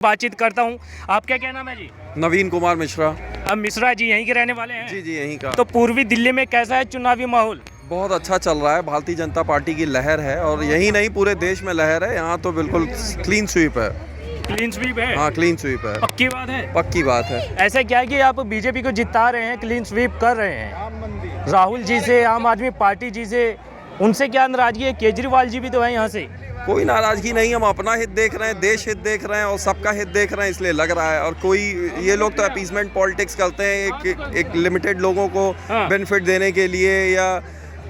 बातचीत करता हूँ। आपका क्या नाम है जी? नवीन कुमार मिश्रा। अब मिश्रा जी यहीं के रहने वाले हैं? जी यहीं का। तो पूर्वी दिल्ली में कैसा है चुनावी माहौल? बहुत अच्छा चल रहा है, भारतीय जनता पार्टी की लहर है और यही नहीं पूरे देश में लहर है। यहाँ तो बिल्कुल क्लीन स्वीप है। क्लीन स्वीप है? हाँ क्लीन स्वीप है। पक्की बात है? पक्की बात है। ऐसा क्या है कि आप बीजेपी को जिता रहे हैं, क्लीन स्वीप कर रहे हैं राहुल जी से, आम आदमी पार्टी जी से, उनसे क्या नाराजगी है? केजरीवाल जी भी तो है यहाँ से। कोई नाराजगी नहीं, हम अपना हित देख रहे हैं, देश हित देख रहे हैं और सबका हित देख रहे हैं, इसलिए लग रहा है। और कोई ये लोग तो अपीसमेंट पॉलिटिक्स करते हैं, एक लिमिटेड लोगों को बेनिफिट देने के लिए या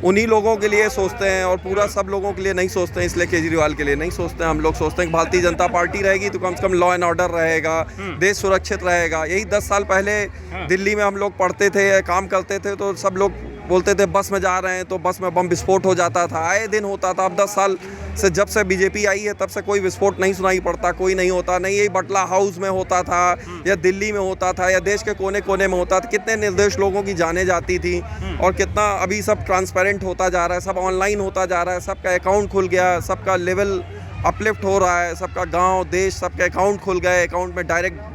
उन्हीं लोगों के लिए सोचते हैं और पूरा सब लोगों के लिए नहीं सोचते हैं। इसलिए केजरीवाल के लिए नहीं सोचते हैं। हम लोग सोचते हैं कि भारतीय जनता पार्टी रहेगी तो कम से कम लॉ एंड ऑर्डर रहेगा, देश सुरक्षित रहेगा। यही 10 साल पहले दिल्ली में हम लोग पढ़ते थे या काम करते थे तो सब लोग बोलते थे बस में जा रहे हैं तो बस में बम विस्फोट हो जाता था, आए दिन होता था। अब 10 साल से जब से बीजेपी आई है तब से कोई विस्फोट नहीं सुनाई पड़ता, कोई नहीं होता। नहीं यही बटला हाउस में होता था या दिल्ली में होता था या देश के कोने कोने में होता था। कितने निर्दोष लोगों की जानें जाती थी और कितना अभी सब ट्रांसपेरेंट होता जा रहा है, सब ऑनलाइन होता जा रहा है, सबका अकाउंट खुल गया, सबका लेवल अपलिफ्ट हो रहा है, सबका गांव देश सबके अकाउंट खुल गए, अकाउंट में डायरेक्ट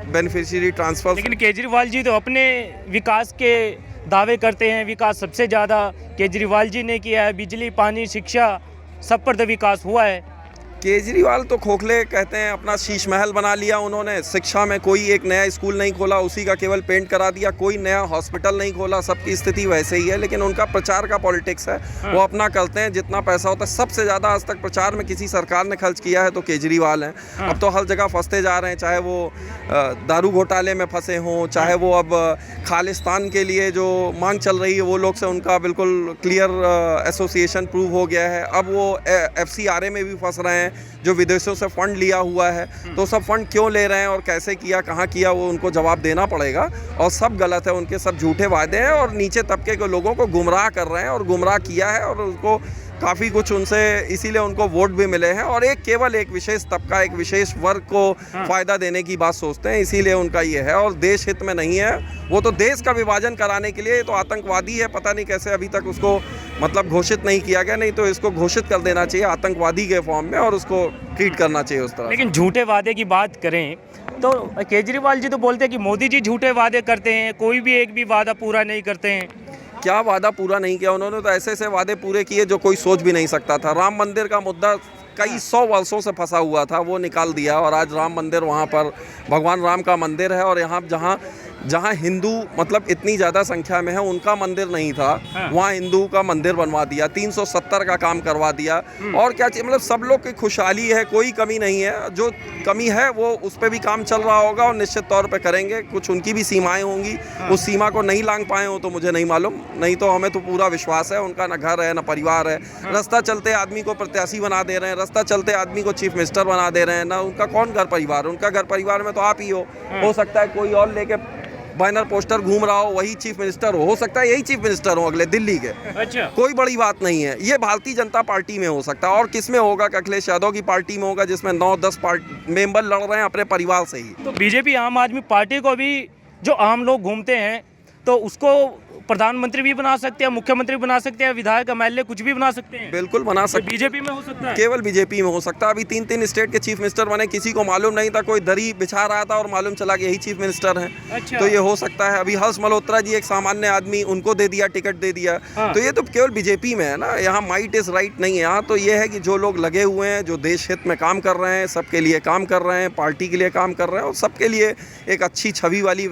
बेनिफिशियरी ट्रांसफर। लेकिन केजरीवाल जी तो अपने विकास के दावे करते हैं, विकास सबसे ज़्यादा केजरीवाल जी ने किया है, बिजली पानी शिक्षा सब पर तो विकास हुआ है। केजरीवाल तो खोखले कहते हैं, अपना शीश महल बना लिया उन्होंने। शिक्षा में कोई एक नया स्कूल नहीं खोला, उसी का केवल पेंट करा दिया, कोई नया हॉस्पिटल नहीं खोला, सबकी स्थिति वैसे ही है। लेकिन उनका प्रचार का पॉलिटिक्स है, वो अपना करते हैं, जितना पैसा होता है। सबसे ज़्यादा आज तक प्रचार में किसी सरकार ने खर्च किया है तो केजरीवाल हैं। अब तो हर जगह फंसते जा रहे हैं, चाहे वो दारू घोटाले में फंसे हों, चाहे वो अब खालिस्तान के लिए जो मांग चल रही है वो लोग से उनका बिल्कुल क्लियर एसोसिएशन प्रूव हो गया है। अब वो FCRA में भी फंस रहे हैं, जो विदेशों से फंड लिया हुआ है। तो सब फंड क्यों ले रहे हैं और कैसे किया, कहाँ किया, वो उनको जवाब देना पड़ेगा। और सब गलत है, उनके सब झूठे वादे हैं और नीचे तबके के लोगों को गुमराह कर रहे हैं और गुमराह किया है और उनको काफ़ी कुछ उनसे, इसीलिए उनको वोट भी मिले हैं। और केवल एक विशेष तबका, एक विशेष वर्ग को फ़ायदा देने की बात सोचते हैं, इसीलिए उनका ये है और देश हित में नहीं है। वो तो देश का विभाजन कराने के लिए, तो आतंकवादी है, पता नहीं कैसे अभी तक उसको मतलब घोषित नहीं किया गया। नहीं तो इसको घोषित कर देना चाहिए आतंकवादी के फॉर्म में और उसको ट्रीट करना चाहिए उस तरह। लेकिन झूठे वादे की बात करें तो केजरीवाल जी तो बोलते हैं कि मोदी जी झूठे वादे करते हैं, कोई भी एक भी वादा पूरा नहीं करते हैं। क्या वादा पूरा नहीं किया उन्होंने? तो ऐसे ऐसे वादे पूरे किए जो कोई सोच भी नहीं सकता था। राम मंदिर का मुद्दा कई 100 वर्षों से फंसा हुआ था, वो निकाल दिया और आज राम मंदिर, वहाँ पर भगवान राम का मंदिर है और यहाँ जहाँ हिंदू मतलब इतनी ज़्यादा संख्या में है उनका मंदिर नहीं था, वहाँ हिंदू का मंदिर बनवा दिया, 370 का काम करवा दिया। और क्या चाहिए? मतलब सब लोग की खुशहाली है, कोई कमी नहीं है। जो कमी है वो उस पर भी काम चल रहा होगा और निश्चित तौर पे करेंगे। कुछ उनकी भी सीमाएं होंगी, उस सीमा को नहीं लांघ पाए हो तो मुझे नहीं मालूम। नहीं तो हमें तो पूरा विश्वास है, उनका ना घर है ना परिवार है। रास्ता चलते आदमी को प्रत्याशी बना दे रहे हैं, रास्ता चलते आदमी को चीफ मिनिस्टर बना दे रहे हैं। ना उनका कौन घर परिवार? उनका घर परिवार में तो आप ही हो सकता है कोई और लेके बैनर पोस्टर घूम रहा हो, वही चीफ मिनिस्टर हो सकता है यही चीफ मिनिस्टर हो अगले दिल्ली के। अच्छा, कोई बड़ी बात नहीं है। ये भारतीय जनता पार्टी में हो सकता है और किस में होगा? अखिलेश यादव की पार्टी में होगा, जिसमें 9-10 मेंबर लड़ रहे हैं अपने परिवार से ही। तो बीजेपी आम आदमी पार्टी को भी जो आम लोग घूमते हैं तो उसको प्रधानमंत्री भी बना सकते हैं, मुख्यमंत्री बना सकते हैं, विधायक MLA कुछ भी बना सकते हैं। बिल्कुल बना सकते हैं। बीजेपी में हो सकता है, केवल बीजेपी में हो सकता है। अभी 3-3 स्टेट के चीफ मिनिस्टर बने, किसी को मालूम नहीं था, कोई दरी बिछा रहा था और मालूम चला कि यही चीफ मिनिस्टर हैं। अच्छा। तो ये हो सकता है। अभी हर्ष मल्होत्रा जी एक सामान्य आदमी, उनको दे दिया, टिकट दे दिया। तो ये तो केवल बीजेपी में है ना, यहाँ माइट इज राइट नहीं है। यहाँ तो ये है कि जो लोग लगे हुए हैं, जो देश हित में काम कर रहे हैं, सबके लिए काम कर रहे हैं, पार्टी के लिए काम कर रहे हैं और सबके लिए एक अच्छी छवि वाली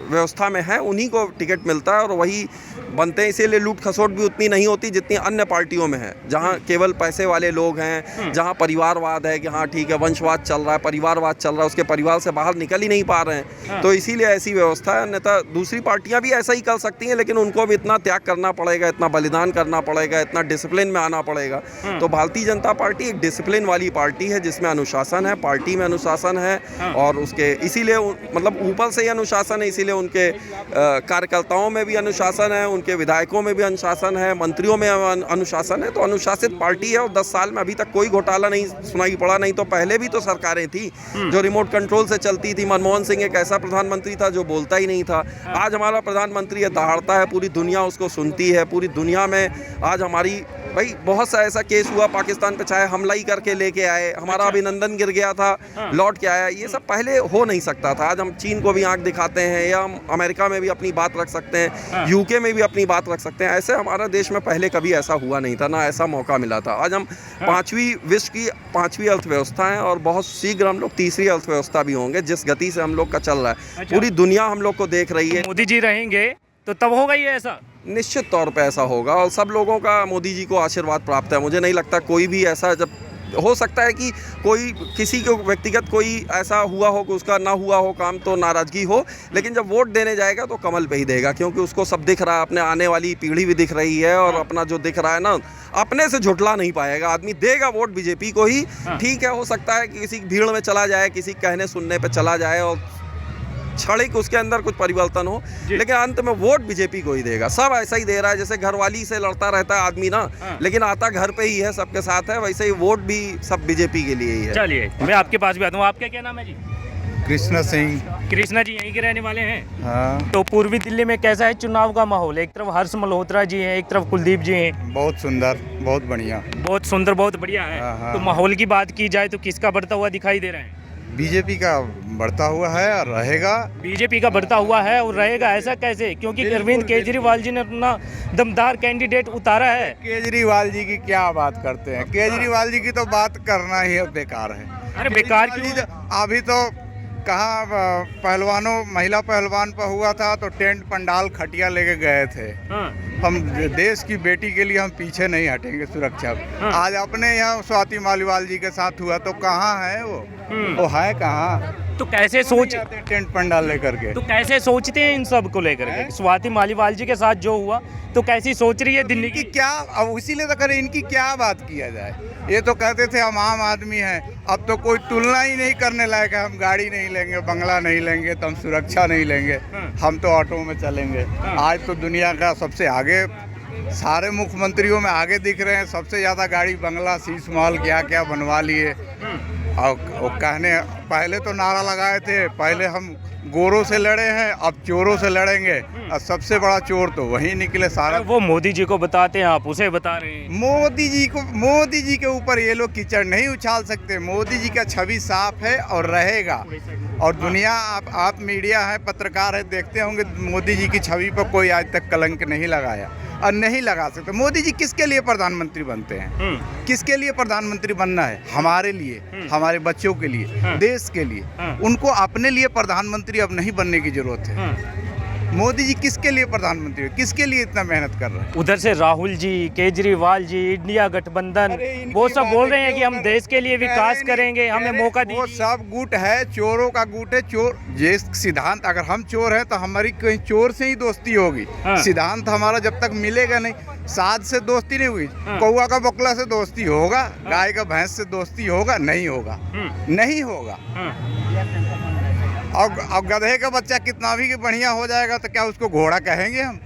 व्यवस्था में है, उन्हीं को टिकट मिलता है और वही बनते हैं। इसीलिए लूट खसोट भी उतनी नहीं होती जितनी अन्य पार्टियों में है, जहाँ केवल पैसे वाले लोग हैं, जहाँ परिवारवाद है कि हाँ ठीक है वंशवाद चल रहा है, परिवारवाद चल रहा है, उसके परिवार से बाहर निकल ही नहीं पा रहे हैं। तो इसीलिए ऐसी व्यवस्था है। अन्यथा दूसरी पार्टियाँ भी ऐसा ही कर सकती हैं, लेकिन उनको भी इतना त्याग करना पड़ेगा, इतना बलिदान करना पड़ेगा, इतना डिसिप्लिन में आना पड़ेगा। तो भारतीय जनता पार्टी एक डिसिप्लिन वाली पार्टी है, जिसमें अनुशासन है, पार्टी में अनुशासन है और उसके इसीलिए मतलब ऊपर से ही अनुशासन है। इसीलिए उनके कार्यकर्ताओं में भी अनुशासन है, उनके विधायकों में भी अनुशासन है, मंत्रियों में अनुशासन है। तो अनुशासित पार्टी है और 10 साल में अभी तक कोई घोटाला नहीं सुनाई पड़ा। नहीं तो पहले भी तो सरकारें थी जो रिमोट कंट्रोल से चलती थी। मनमोहन सिंह एक ऐसा प्रधानमंत्री था जो बोलता ही नहीं था। आज हमारा प्रधानमंत्री दहाड़ता है, पूरी दुनिया उसको सुनती है, पूरी दुनिया में आज हमारी भाई बहुत सा ऐसा केस हुआ पाकिस्तान पे, चाहे हमला ही करके लेके आए, हमारा अभिनंदन गिर गया था, लौट के आया, ये सब पहले हो नहीं सकता था। आज हम चीन को भी आंख दिखाते हैं, या हम अमेरिका में भी अपनी बात रख सकते हैं, यूके में भी अपनी बात रख सकते हैं। ऐसे हमारा देश में पहले कभी ऐसा हुआ नहीं था, ना ऐसा मौका मिला था। आज हम विश्व की पांचवी अर्थव्यवस्था है, और बहुत शीघ्र हम लोग तीसरी अर्थव्यवस्था भी होंगे, जिस गति से हम लोग का चल रहा है। पूरी दुनिया हम लोग को देख रही है। मोदी जी रहेंगे तो तब होगा ये ऐसा? निश्चित तौर पे ऐसा होगा, और सब लोगों का मोदी जी को आशीर्वाद प्राप्त है। मुझे नहीं लगता कोई भी ऐसा, जब हो सकता है कि कोई किसी को व्यक्तिगत कोई ऐसा हुआ हो कि उसका ना हुआ हो काम, तो नाराज़गी हो, लेकिन जब वोट देने जाएगा तो कमल पे ही देगा, क्योंकि उसको सब दिख रहा है, अपने आने वाली पीढ़ी भी दिख रही है, और अपना जो दिख रहा है ना, अपने से झुठला नहीं पाएगा आदमी, देगा वोट बीजेपी को ही। ठीक है, हो सकता है कि किसी भीड़ में चला जाए, किसी कहने सुनने पे चला जाए, और क्षणिक उसके अंदर कुछ परिवर्तन हो, लेकिन अंत में वोट बीजेपी को ही देगा। सब ऐसा ही दे रहा है, जैसे घरवाली से लड़ता रहता है आदमी ना, लेकिन आता घर पे ही है, सबके साथ है, वैसे ही वोट भी सब बीजेपी के लिए ही है। चलिए मैं आपके पास भी आता हूँ। आपका क्या नाम है जी? कृष्णा सिंह। कृष्णा जी यहीं के रहने वाले हैं? हाँ, तो पूर्वी दिल्ली में कैसा है चुनाव का माहौल? एक तरफ हर्ष मल्होत्रा जी हैं, एक तरफ कुलदीप जी हैं। बहुत सुंदर, बहुत बढ़िया। बहुत सुंदर, बहुत बढ़िया है। हाँ। तो माहौल की बात की जाए तो किसका बढ़ता हुआ दिखाई दे रहा है? बीजेपी का बढ़ता हुआ है और रहेगा। बीजेपी का बढ़ता हुआ है और रहेगा, ऐसा कैसे? क्योंकि अरविंद केजरीवाल जी ने अपना दमदार कैंडिडेट उतारा है। केजरीवाल जी की क्या बात करते हैं? केजरीवाल जी की तो बात करना ही बेकार है। अरे बेकार क्यों? अभी तो कहाँ पहलवानों, महिला पहलवान पर हुआ था तो टेंट पंडाल खटिया लेके गए थे। हम देश की बेटी के लिए हम पीछे नहीं हटेंगे सुरक्षा। आज अपने यहाँ स्वाति मालीवाल जी के साथ हुआ तो कहाँ है वो है कहाँ? तो कैसे सोच टेंट पंडाल लेकर के? तो कैसे सोचते हैं इन सब को लेकर के? स्वाति मालीवाल जी के साथ जो हुआ तो कैसी सोच रही है दिल्ली की? क्या अब इसीलिए तो करें, इनकी क्या बात किया जाए? ये तो कहते थे हम आम आदमी हैं, अब तो कोई तुलना ही नहीं करने लायक है। हम गाड़ी नहीं लेंगे, बंगला नहीं लेंगे, तो हम सुरक्षा नहीं लेंगे, हम तो ऑटो में चलेंगे। आज तो दुनिया का सबसे आगे, सारे मुख्यमंत्रियों में आगे दिख रहे हैं, सबसे ज़्यादा गाड़ी, बंगला, शीश महल क्या क्या बनवा लिए। और कहने पहले तो नारा लगाए थे, पहले हम गोरों से लड़े हैं, अब चोरों से लड़ेंगे, और सबसे बड़ा चोर तो वही निकले सारा। वो मोदी जी को बताते हैं, आप उसे बता रहे हैं। मोदी जी के ऊपर ये लोग कीचड़ नहीं उछाल सकते। मोदी जी का छवि साफ है और रहेगा। और दुनिया, आप मीडिया है, पत्रकार है, देखते होंगे मोदी जी की छवि पर कोई आज तक कलंक नहीं लगाया और नहीं लगा सकते। मोदी जी किसके लिए प्रधानमंत्री बनते हैं? किसके लिए प्रधानमंत्री बनना है? हमारे लिए, हमारे बच्चों के लिए, देश के लिए। उनको अपने लिए प्रधानमंत्री अब नहीं बनने की जरूरत है। मोदी जी किसके लिए प्रधानमंत्री, किसके लिए इतना मेहनत कर रहे हैं? उधर से राहुल जी, केजरीवाल जी, इंडिया गठबंधन, वो सब बोल रहे हैं कि हम देश के लिए विकास करेंगे, हमें मौका दीजिए। वो सब गुट है, चोरों का गुट है। चोर ये सिद्धांत, अगर हम चोर हैं तो हमारी कहीं चोर से ही दोस्ती होगी। सिद्धांत हमारा जब तक मिलेगा नहीं, साध से दोस्ती नहीं हुई। कौआ का बकला से दोस्ती होगा, गाय का भैंस से दोस्ती होगा? नहीं होगा, नहीं होगा। और गधे का बच्चा कितना भी बढ़िया हो जाएगा तो क्या उसको घोड़ा कहेंगे हम?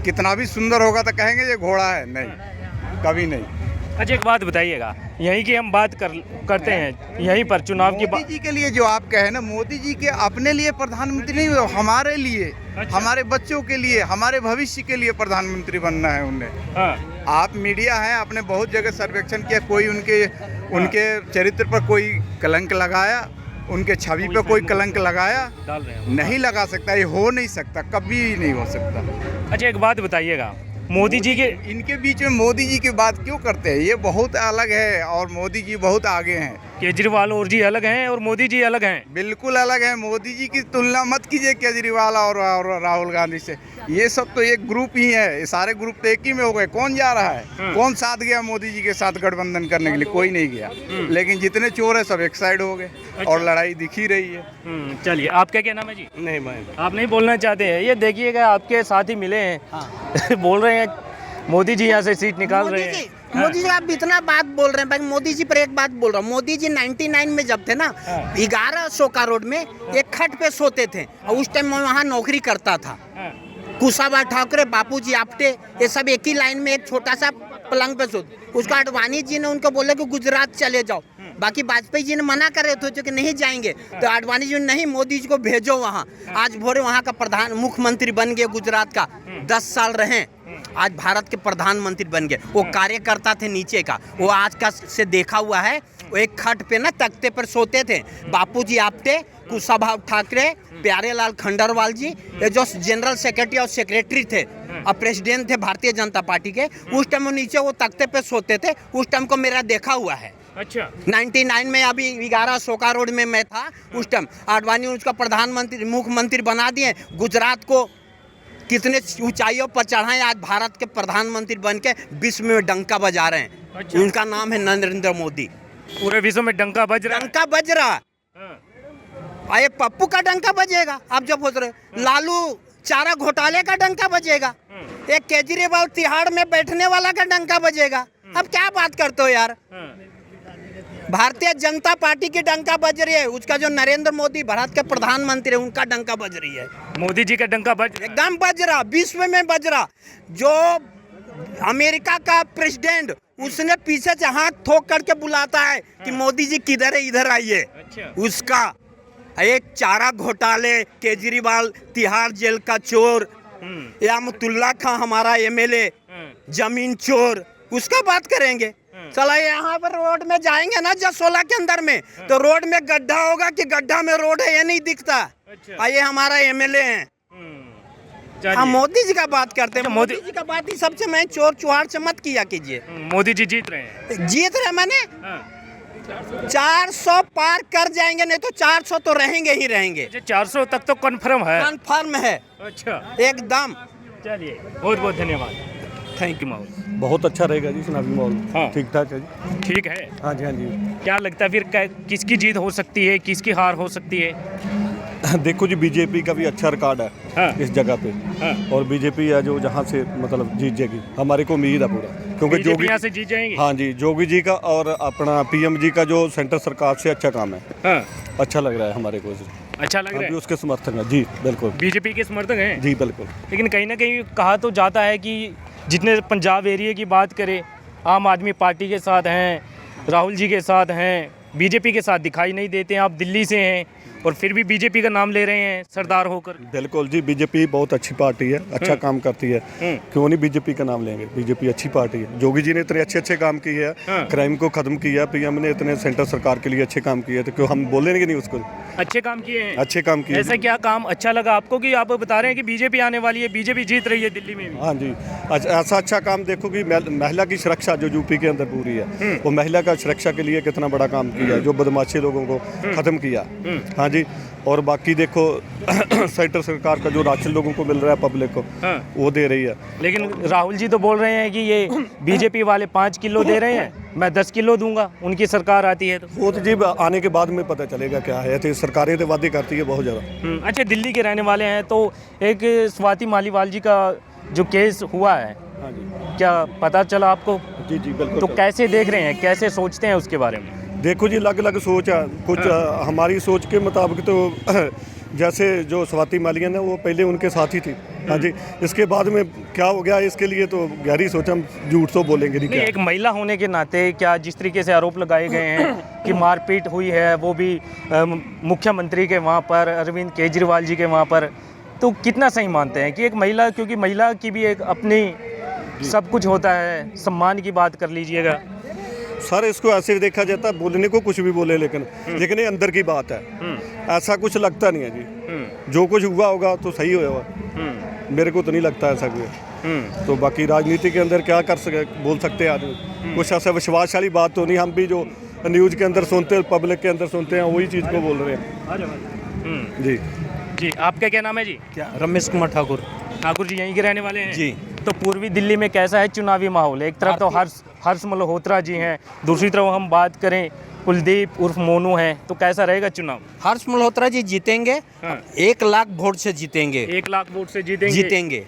कितना भी सुंदर होगा तो कहेंगे ये घोड़ा है? नहीं, कभी नहीं। अच्छा एक बात बताइएगा, यहीं की हम बात करते हैं, यहीं पर चुनाव की मोदी जी के लिए जो आप कहे ना, मोदी जी के अपने लिए प्रधानमंत्री नहीं हुए, हमारे लिए, हमारे बच्चों के लिए, हमारे भविष्य के लिए प्रधानमंत्री बनना है उन्हें। आप मीडिया हैं, आपने बहुत जगह सर्वेक्षण किया, कोई उनके चरित्र पर कोई कलंक लगाया, उनके छवि पे कोई कलंक लगाया? नहीं लगा सकता, ये हो नहीं सकता, कभी नहीं हो सकता। अच्छा एक बात बताइएगा, मोदी जी के, इनके बीच में मोदी जी की बात क्यों करते हैं? ये बहुत अलग है और मोदी जी बहुत आगे हैं। केजरीवाल और जी अलग हैं और मोदी जी अलग हैं। बिल्कुल अलग है। मोदी जी की तुलना मत कीजिए केजरीवाल और राहुल गांधी से। ये सब तो एक ग्रुप ही है, ये सारे ग्रुप तो एक ही में हो गए। कौन जा रहा है? कौन साथ गया मोदी जी के साथ गठबंधन करने के लिए? कोई नहीं गया। लेकिन जितने चोर है सब एक साइड हो गए। और लड़ाई दिख ही रही है। चलिए, आपका क्या नाम है जी? नहीं मैं आप नहीं बोलना चाहते हैं? ये देखिएगा, आपके साथी मिले हैं। बोल रहे हैं मोदी जी यहाँ से सीट निकाल रहे हैं। मोदी जी आप इतना बात बोल रहे हैं भाई। मोदी जी पर एक बात बोल रहा हूँ, मोदी जी 99 में जब थे ना, 1100 का रोड में एक खट पे सोते थे, और उस टाइम मैं वहाँ नौकरी करता था। कुशाभाऊ ठाकरे, बापूजी आप्टे, ये सब एक ही लाइन में एक छोटा सा पलंग पे सोते। उसको आडवाणी जी ने उनको बोला कि गुजरात चले जाओ, बाकी वाजपेयी जी ने मना कर रहे थे कि नहीं जाएंगे, तो आडवाणी जी ने नहीं, मोदी जी को भेजो वहाँ। आज भोरे वहाँ का मुख्यमंत्री बन गए गुजरात का, 10 साल रहे। आज भारत के प्रधानमंत्री बन गए। वो कार्यकर्ता थे नीचे का, वो आज का से देखा हुआ है। वो एक खट पे ना तख्ते पर सोते थे। बापूजी आप्टे, कुशाभाऊ ठाकरे, प्यारेलाल खंडरवाल जी, ये जो जनरल सेक्रेटरी और सेक्रेटरी थे और प्रेसिडेंट थे भारतीय जनता पार्टी के, उस टाइम वो नीचे वो तख्ते पे सोते थे। उस टाइम को मेरा देखा हुआ है। अच्छा 99 में, अभी 11 शोका रोड में मैं था उस टाइम। आडवाणी उसका प्रधानमंत्री मुख्यमंत्री बना दिए। गुजरात को कितने ऊंचाइयों पर चढ़ाए, आज भारत के प्रधानमंत्री बन के विश्व में डंका बजा रहे हैं। अच्छा। उनका नाम है नरेंद्र मोदी। पूरे विश्व में डंका बज रहा है। डंका बज रहा, हाँ। ये पप्पू का डंका बजेगा। आप जब बोल रहे लालू चारा घोटाले का डंका बजेगा, एक केजरीवाल तिहाड़ में बैठने वाला का डंका बजेगा। अब क्या बात करते हो यार। भारतीय जनता पार्टी की डंका बज रही है, उसका जो नरेंद्र मोदी भारत के प्रधानमंत्री है उनका डंका बज रही है। मोदी जी का डंका बज रहा है। एकदम बज रहा, विश्व में बज रहा। जो अमेरिका का प्रेसिडेंट, उसने पीछे से हाथ ठोक करके बुलाता है कि मोदी जी किधर है, इधर आइए। अच्छा। उसका एक चारा घोटाले, केजरीवाल तिहाड़ जेल का चोर, यामतुल्ला खां हमारा एमएलए जमीन चोर, उसका बात करेंगे। चला यहाँ पर रोड में जाएंगे ना जसोला के अंदर में, तो रोड में गड्ढा होगा कि गड्ढा में रोड है, ये नहीं दिखता। अच्छा। ये हमारा एमएलए हैं। चलिए। हाँ, मोदी जी का बात करते हैं। अच्छा, मोदी जी का बात ही सबसे मैं चोर चुहार से मत किया कीजिए। मोदी जी जीत रहे हैं। जीत रहे मैंने हाँ। 400 पार कर जाएंगे, नहीं तो 400 तो रहेंगे ही रहेंगे। 400 तक तो कन्फर्म है। कन्फर्म है अच्छा एकदम। चलिए, बहुत बहुत धन्यवाद। थैंक यू माहौल। बहुत अच्छा रहेगा जी चुनावी माहौल। हाँ। ठीक ठाक है जी। ठीक है। हाँ जी, हाँ जी। क्या लगता है फिर किसकी जीत हो सकती है, किसकी हार हो सकती है? देखो जी, बीजेपी का भी अच्छा रिकॉर्ड है हाँ। इस जगह पे। हाँ। और बीजेपी है जो जहाँ से मतलब जीत जाएगी, हमारे को उम्मीद है पूरा, क्योंकि बीजेपी जोगी यहाँ से जीत जाएंगे। हाँ जी, जोगी जी का और अपना पीएम जी का जो सेंटर सरकार से अच्छा काम है, हाँ। अच्छा लग रहा है हमारे को। अच्छा लग हम रहा भी है। उसके समर्थक हैं जी, बिल्कुल। बीजेपी के समर्थक हैं। जी बिल्कुल। लेकिन कहीं ना कहीं कहा तो जाता है कि जितने पंजाब एरिया की बात करें, आम आदमी पार्टी के साथ हैं, राहुल जी के साथ हैं, बीजेपी के साथ दिखाई नहीं देते हैं। आप दिल्ली से हैं और फिर भी बीजेपी का नाम ले रहे हैं सरदार होकर। बिल्कुल जी, बीजेपी बहुत अच्छी पार्टी है, अच्छा काम करती है। क्यों नहीं बीजेपी का नाम लेंगे, बीजेपी अच्छी पार्टी है। जोगी जी ने इतने अच्छे अच्छे काम किए हैं, क्राइम को खत्म किया, पीएम ने इतने सेंटर सरकार के लिए अच्छे काम किए, तो क्यों हम बोलेंगे नहीं उसको। अच्छे काम किए हैं। अच्छे काम किए। ऐसा क्या काम अच्छा लगा आपको कि आप बता रहे हैं कि बीजेपी आने वाली है, बीजेपी जीत रही है दिल्ली में भी? हाँ जी, ऐसा अच्छा काम देखो कि महिला की सुरक्षा जो यूपी के अंदर पूरी है, वो महिला का सुरक्षा के लिए कितना बड़ा काम किया है, जो बदमाशी लोगों को खत्म किया। हाँ जी। और बाकी देखो सेंटर सरकार का जो राशन लोगों को मिल रहा है, पब्लिक को, वो दे रही है। लेकिन राहुल जी तो बोल रहे हैं कि ये बीजेपी वाले 5 किलो दे रहे हैं, मैं 10 किलो दूंगा, उनकी सरकार आती है तो। वो तो जी आने के बाद में पता चलेगा क्या है। तो सरकारें तो वादे करती है बहुत ज़्यादा। अच्छा, दिल्ली के रहने वाले हैं तो एक स्वाति मालीवाल जी का जो केस हुआ है, हाँ जी, क्या पता चला आपको? जी जी बिल्कुल। तो कैसे देख रहे हैं, कैसे सोचते हैं उसके बारे में? देखो जी, अलग अलग सोच है। कुछ हमारी सोच के मुताबिक तो जैसे जो स्वाति मालियन है वो पहले उनके साथ ही थी। हाँ जी। इसके बाद में क्या हो गया, इसके लिए तो गहरी सोच, हम झूठ तो बोलेंगे नहीं। नहीं, क्या एक महिला होने के नाते क्या जिस तरीके से आरोप लगाए गए हैं कि मारपीट हुई है, वो भी मुख्यमंत्री के वहाँ पर, अरविंद केजरीवाल जी के वहाँ पर, तो कितना सही मानते हैं कि एक महिला, क्योंकि महिला की भी एक अपनी सब कुछ होता है, सम्मान की बात कर लीजिएगा। सर, इसको ऐसे देखा जाता है, बोलने को कुछ भी बोले, लेकिन ये अंदर की बात है। ऐसा कुछ लगता नहीं है जी। जो कुछ हुआ होगा तो सही होगा, मेरे को तो नहीं लगता ऐसा कुछ। तो बाकी राजनीति के अंदर क्या बोल सकते हैं आदमी, कुछ ऐसा विश्वासशाली बात तो नहीं। हम भी जो न्यूज़ के अंदर सुनते हैं, पब्लिक के अंदर सुनते हैं, वही चीज़ को बोल रहे हैं। जी जी, आपका क्या नाम है जी? क्या? रमेश कुमार ठाकुर। ठाकुर जी यहीं के रहने वाले हैं जी। तो पूर्वी दिल्ली में कैसा है चुनावी माहौल? एक तरफ तो हर्ष मल्होत्रा जी हैं, दूसरी तरफ हम बात करें कुलदीप उर्फ मोनू हैं, तो कैसा रहेगा चुनाव? हर्ष मल्होत्रा जी जीतेंगे। 1 लाख वोट से जीतेंगे। 1 लाख वोट से जीतेंगे। जीतेंगे।